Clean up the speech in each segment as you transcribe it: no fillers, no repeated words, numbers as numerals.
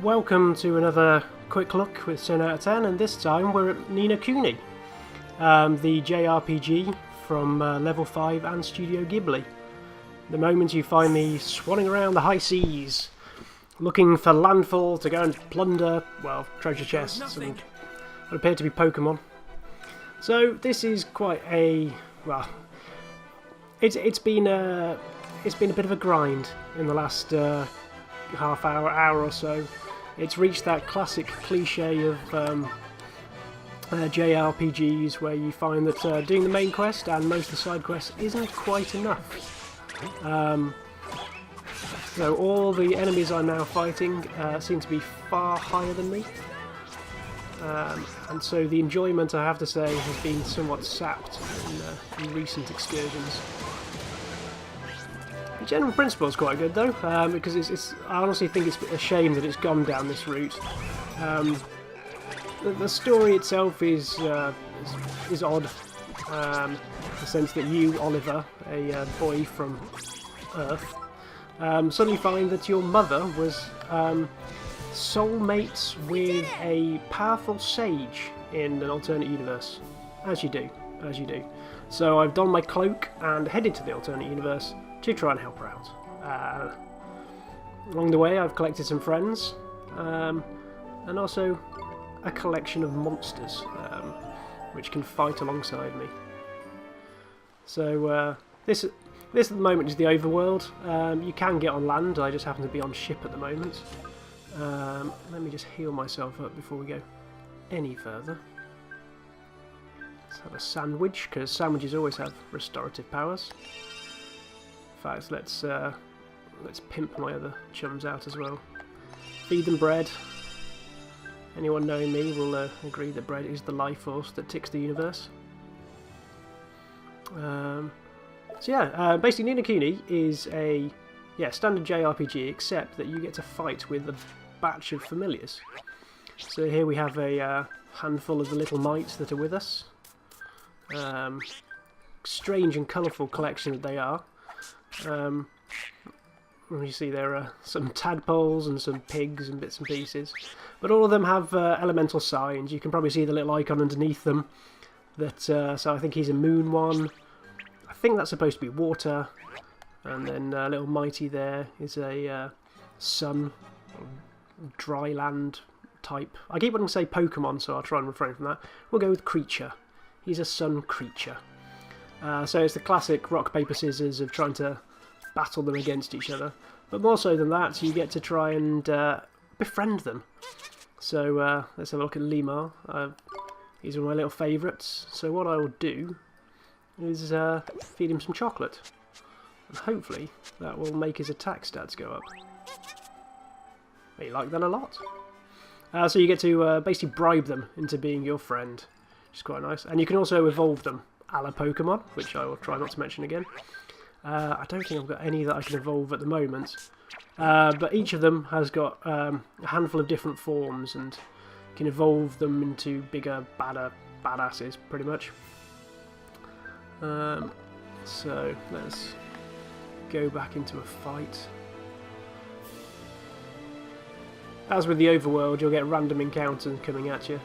Welcome to another quick look with 7outof10, and this time we're at No Kuni, the JRPG from Level 5 and Studio Ghibli. The moment you find me swanning around the high seas, looking for landfall to go and plunder, well, treasure chests and what appear to be Pokemon. So this is quite a, well, it's been a bit of a grind in the last half hour or so. It's reached that classic cliche of JRPGs where you find that doing the main quest and most of the side quests isn't quite enough. So all the enemies I'm now fighting seem to be far higher than me, and so the enjoyment, I have to say, has been somewhat sapped in recent excursions. The general principle is quite good though, because I honestly think it's a shame that it's gone down this route. The story itself is odd, in the sense that you, Oliver, a boy from Earth, suddenly find that your mother was soulmates with a powerful sage in an alternate universe, as you do. So I've donned my cloak and headed to the alternate universe to try and help her out. Along the way I've collected some friends, and also a collection of monsters which can fight alongside me. So this at the moment is the overworld. You can get on land, I just happen to be on ship at the moment. Let me just heal myself up before we go any further. Let's have a sandwich, because sandwiches always have restorative powers. In fact, let's pimp my other chums out as well. Feed them bread. Anyone knowing me will agree that bread is the life force that ticks the universe. So yeah, basically No Kuni is a standard JRPG, except that you get to fight with a batch of familiars. So here we have a handful of the little mites that are with us. Strange and colourful collection that they are. You see there are some tadpoles and some pigs and bits and pieces, but all of them have elemental signs. You can probably see the little icon underneath them. That so I think he's a moon one. I think that's supposed to be water, and then little Mighty there is a sun, dry land type. I keep wanting to say Pokemon, so I'll try and refrain from that. We'll go with creature. He's a sun creature. So it's the classic rock, paper, scissors of trying to battle them against each other. But more so than that, you get to try and befriend them. So let's have a look at Lemar. He's one of my little favourites. So what I will do is feed him some chocolate. And hopefully that will make his attack stats go up. They like that a lot. So you get to basically bribe them into being your friend, which is quite nice. And you can also evolve them, a la Pokemon, which I will try not to mention again. I don't think I've got any that I can evolve at the moment, but each of them has got a handful of different forms and can evolve them into bigger, badder badasses, pretty much. So let's go back into a fight. As with the overworld, you'll get random encounters coming at you.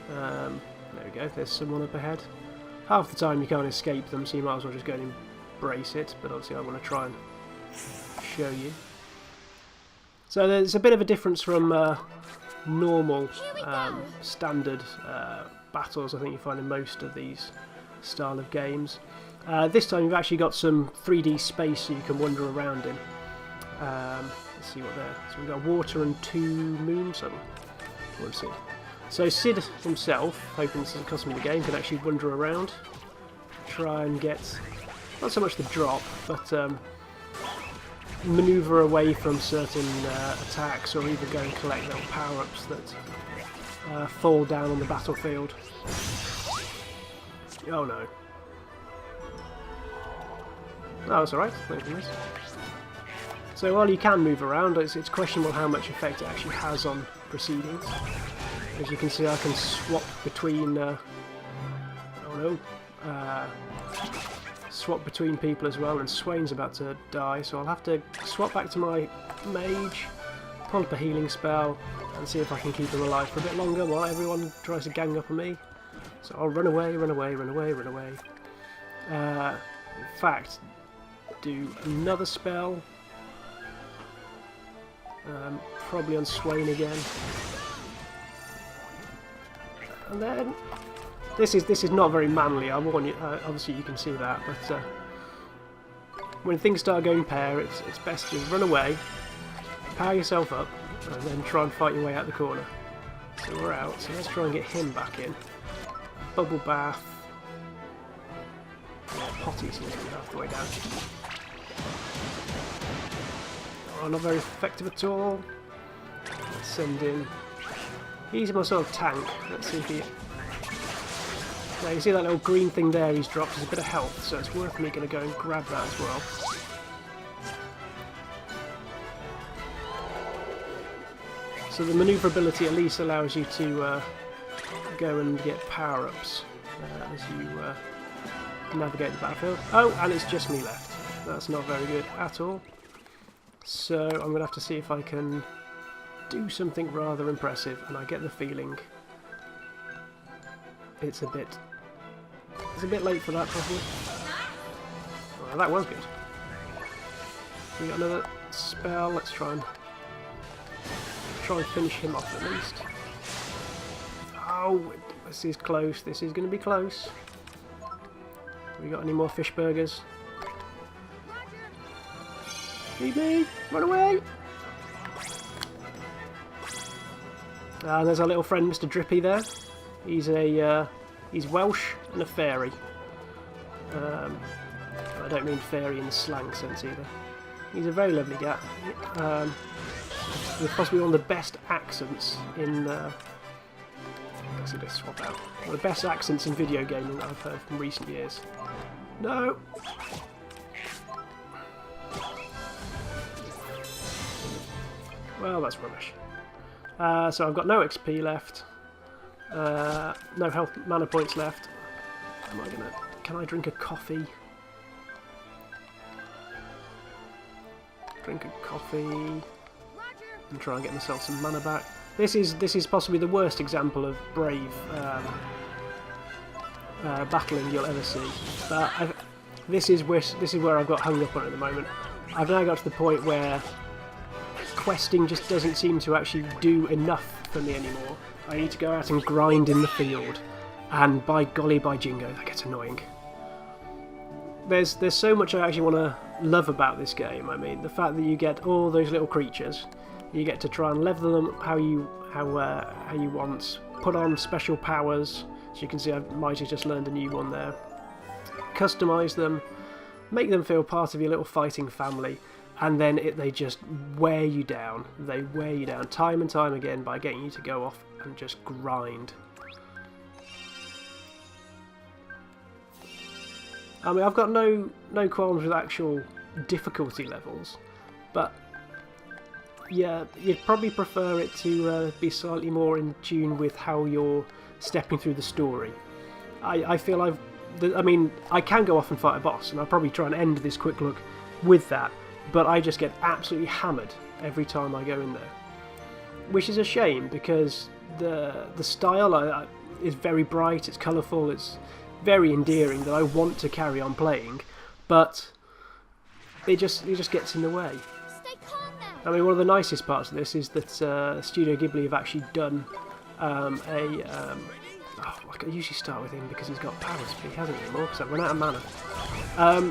There we go, there's someone up ahead. Half the time you can't escape them, so you might as well just go and embrace it, but obviously I want to try and show you. So there's a bit of a difference from normal standard battles I think you find in most of these style of games. This time you've actually got some 3D space so you can wander around in. Let's see what there. So we've got water and 2 moons. We'll see. So Sid himself, hoping this doesn't cost me the game, can actually wander around, try and get, not so much the drop, but manoeuvre away from certain attacks, or even go and collect little power-ups that fall down on the battlefield. Oh no. Oh, that's alright. So while you can move around, it's questionable how much effect it actually has on proceedings. As you can see, I can swap between swap between people as well, and Swain's about to die, so I'll have to swap back to my mage, pull up a healing spell and see if I can keep him alive for a bit longer while everyone tries to gang up on me. So I'll run away, run away, run away, run away. In fact, do another spell. Probably on Swain again. And then this is not very manly. I warn you. Obviously, you can see that, but when things start going pear, it's best to run away, power yourself up, and then try and fight your way out the corner. So we're out. So let's try and get him back in. Bubble bath. Yeah, potty seems to be half the way down. Oh, not very effective at all. Let's send in. He's my sort of tank. Let's see if he. Now you see that little green thing there he's dropped. There's a bit of health, so it's worth me going to go and grab that as well. So the manoeuvrability at least allows you to go and get power-ups as you navigate the battlefield. Oh, and it's just me left. That's not very good at all. So I'm going to have to see if I can do something rather impressive, and I get the feeling it's a bit late for that, probably. Well, that was good. We got another spell. Let's try and finish him off at least. Oh, this is close. This is going to be close. We got any more fish burgers? Leave me! Run away! And there's our little friend, Mr. Drippy there. He's Welsh and a fairy. I don't mean fairy in the slang sense either. He's a very lovely cat. With possibly one of the best accents in. Let's swap out. One of the best accents in video gaming that I've heard from recent years. No. Well, that's rubbish. So I've got no XP left. No health mana points left. Can I drink a coffee? Drink a coffee and try and get myself some mana back. This is possibly the worst example of brave battling you'll ever see. But this is where I've got hung up on at the moment. I've now got to the point where questing just doesn't seem to actually do enough for me anymore. I need to go out and grind in the field, and by golly, by jingo, that gets annoying. There's so much I actually want to love about this game. I mean, the fact that you get all those little creatures, you get to try and level them how you want, put on special powers. So you can see I might have just learned a new one there. Customise them, make them feel part of your little fighting family. And then they just wear you down. They wear you down time and time again by getting you to go off and just grind. I mean, I've got no qualms with actual difficulty levels, but yeah, you'd probably prefer it to be slightly more in tune with how you're stepping through the story. I feel I mean, I can go off and fight a boss, and I'll probably try and end this quick look with that. But I just get absolutely hammered every time I go in there, which is a shame because the style is very bright, it's colourful, it's very endearing that I want to carry on playing, but it just gets in the way. Stay calm now. I mean, one of the nicest parts of this is that Studio Ghibli have actually done I usually start with him because he's got powers, but he hasn't anymore because I've run out of mana.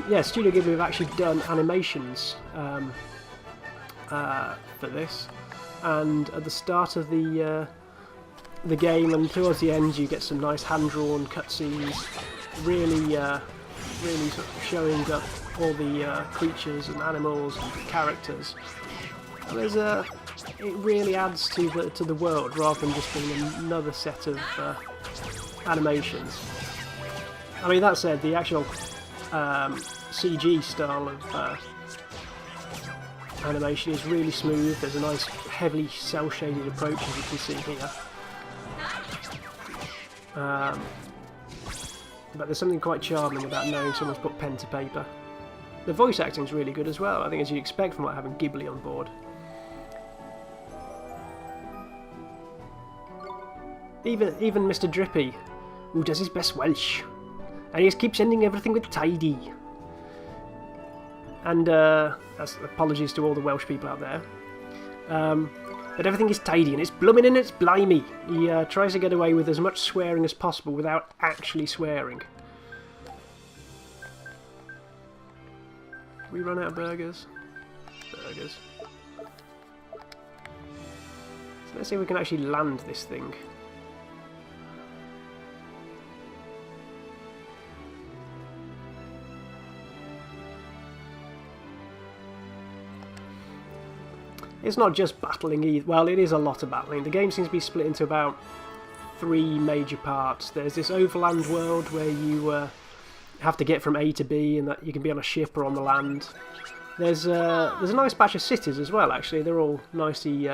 Yeah, Studio Ghibli have actually done animations for this, and at the start of the game and towards the end you get some nice hand-drawn cutscenes, really sort of showing up all the creatures and animals and characters. And it really adds to the world rather than just being another set of animations. I mean, that said, the actual CG style of animation is really smooth. There's a nice heavily cel-shaded approach, as you can see here. But there's something quite charming about knowing someone's put pen to paper. The voice acting is really good as well, I think, as you'd expect from having Ghibli on board. Even Mr. Drippy, who does his best Welsh, and he just keeps ending everything with tidy. And that's apologies to all the Welsh people out there. But everything is tidy and it's blooming and it's blimey. He tries to get away with as much swearing as possible without actually swearing. We run out of burgers. Burgers. So let's see if we can actually land this thing. It's not just battling either. Well, it is a lot of battling. The game seems to be split into about 3 major parts. There's this overland world where you have to get from A to B, and that you can be on a ship or on the land. There's a nice batch of cities as well. Actually, they're all nicely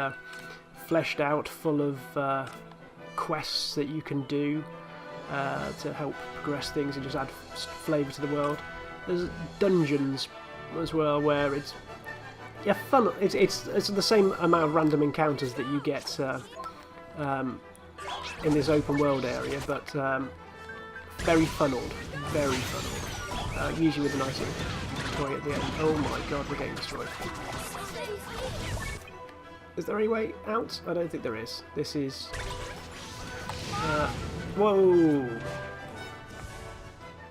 fleshed out, full of quests that you can do to help progress things and just add flavour to the world. There's dungeons as well, where it's fun. It's the same amount of random encounters that you get in this open world area, but very funneled, very funneled. Usually with a nice toy at the end. Oh my god, we're getting destroyed. Is there any way out? I don't think there is. This is... whoa!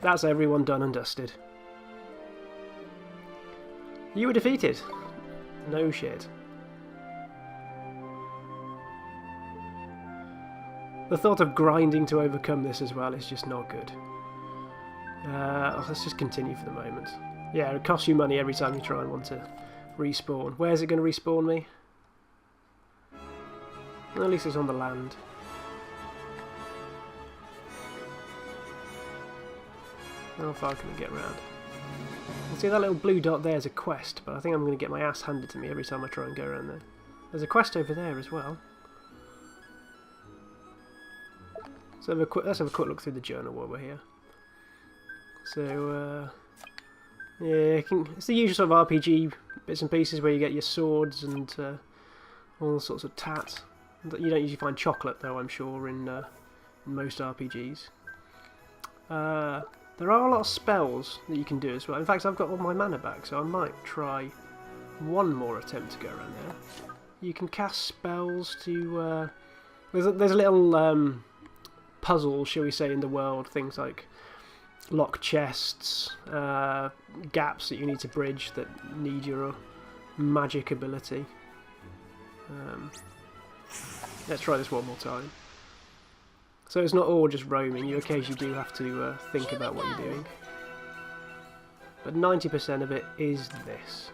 That's everyone done and dusted. You were defeated. No shit. The thought of grinding to overcome this as well is just not good. Let's just continue for the moment. Yeah, it costs you money every time you try and want to respawn. Where's it going to respawn me? Well, at least it's on the land. How far can we get around? See, that little blue dot there is a quest, but I think I'm going to get my ass handed to me every time I try and go around there. There's a quest over there as well. So let's have a quick look through the journal while we're here. So, yeah, it's the usual sort of RPG bits and pieces where you get your swords and all sorts of tat. You don't usually find chocolate, though, I'm sure, in most RPGs. There are a lot of spells that you can do as well. In fact, I've got all my mana back, so I might try one more attempt to go around there. You can cast spells to... There's a little puzzle, shall we say, in the world. Things like lock chests, gaps that you need to bridge that need your magic ability. Let's try this one more time. So it's not all just roaming, you occasionally do have to think about what you're doing. But 90% of it is this.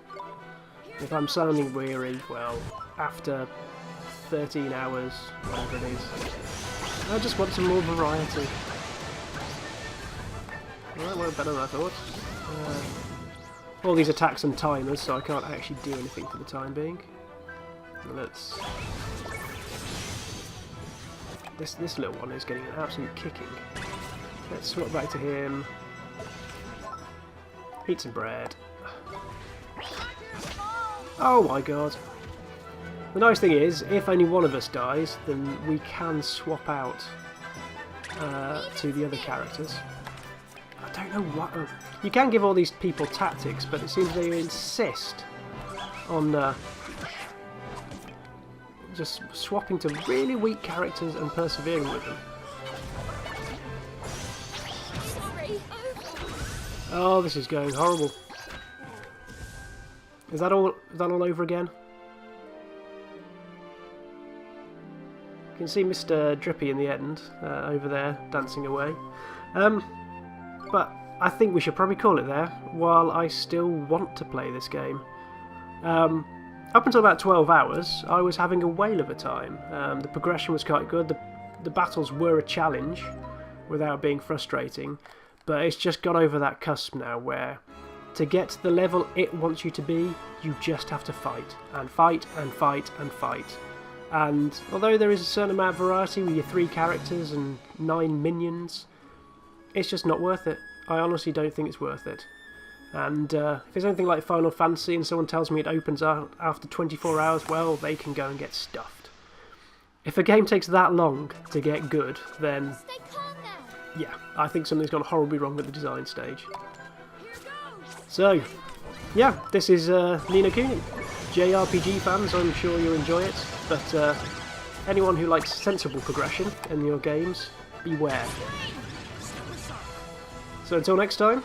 If I'm sounding weary, well, after 13 hours, whatever it is, I just want some more variety. Well, that went better than I thought. All these attacks and timers, so I can't actually do anything for the time being. Let's... This little one is getting an absolute kicking. Let's swap back to him. Eat some bread. Oh my god. The nice thing is, if only one of us dies, then we can swap out to the other characters. I don't know what... you can give all these people tactics, but it seems they insist on... just swapping to really weak characters and persevering with them. Oh, this is going horrible. Is that all over again? You can see Mr. Drippy in the end, over there, dancing away. But I think we should probably call it there, while I still want to play this game. Up until about 12 hours, I was having a whale of a time. The progression was quite good, the battles were a challenge, without being frustrating, but it's just got over that cusp now, where to get to the level it wants you to be, you just have to fight, and fight, and fight, and fight. And although there is a certain amount of variety with your 3 characters and 9 minions, it's just not worth it. I honestly don't think it's worth it. And if it's anything like Final Fantasy and someone tells me it opens out after 24 hours, well, they can go and get stuffed. If a game takes that long to get good, then Stay calm now. yeah, I think something's gone horribly wrong at the design stage. So, yeah, this is No Kuni. JRPG fans, I'm sure you'll enjoy it, but anyone who likes sensible progression in your games, beware. So until next time,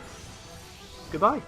goodbye.